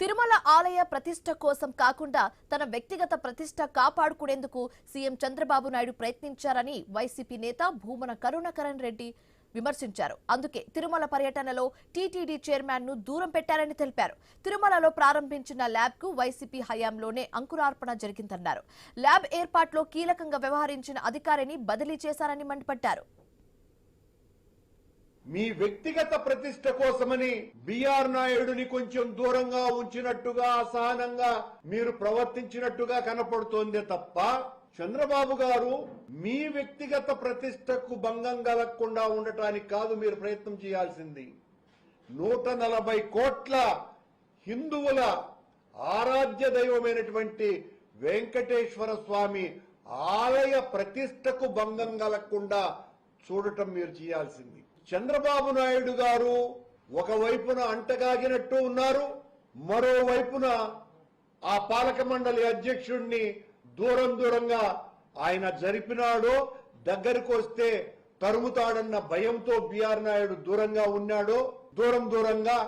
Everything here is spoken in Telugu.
తిరుమల ఆలయ ప్రతిష్ట కోసం కాకుండా తన వ్యక్తిగత ప్రతిష్ట కాపాడుకునేందుకు సీఎం చంద్రబాబు నాయుడు ప్రయత్నించారని వైసీపీ నేత భూమన కరుణాకరన్ రెడ్డి విమర్శించారు. అందుకే తిరుమల పర్యటనలో టీటీడీ చైర్మన్ ను దూరం పెట్టారని తెలిపారు. తిరుమలలో ప్రారంభించిన ల్యాబ్ కు వైసీపీ హయాంలోనే అంకురార్పణ జరిగిందన్నారు. ల్యాబ్ ఏర్పాట్లో కీలకంగా వ్యవహరించిన అధికారిని బదిలీ చేశారని మండిపడ్డారు. మీ వ్యక్తిగత ప్రతిష్ట కోసమని బిఆర్ నాయుడుని కొంచెం దూరంగా ఉంచినట్టుగా అసహనంగా మీరు ప్రవర్తించినట్టుగా కనపడుతోంది తప్ప చంద్రబాబు గారు మీ వ్యక్తిగత ప్రతిష్టకు భంగం కలగకుండా ఉండటానికి కాదు మీరు ప్రయత్నం చేయాల్సింది. 140 కోట్ల హిందువుల ఆరాధ్య దైవమైనటువంటి వెంకటేశ్వర స్వామి ఆలయ ప్రతిష్టకు భంగం కలగకుండా చూడటం మీరు చేయాల్సింది. చంద్రబాబు నాయుడు గారు ఒకవైపున అంటగాగినట్టు ఉన్నారు, మరోవైపున ఆ పాలక మండలి అధ్యక్షుడిని దూరంగా ఆయన జరిపినాడో దగ్గరకు వస్తే తరుముతాడన్న భయంతో బిఆర్ నాయుడు దూరంగా ఉన్నాడో దూరంగా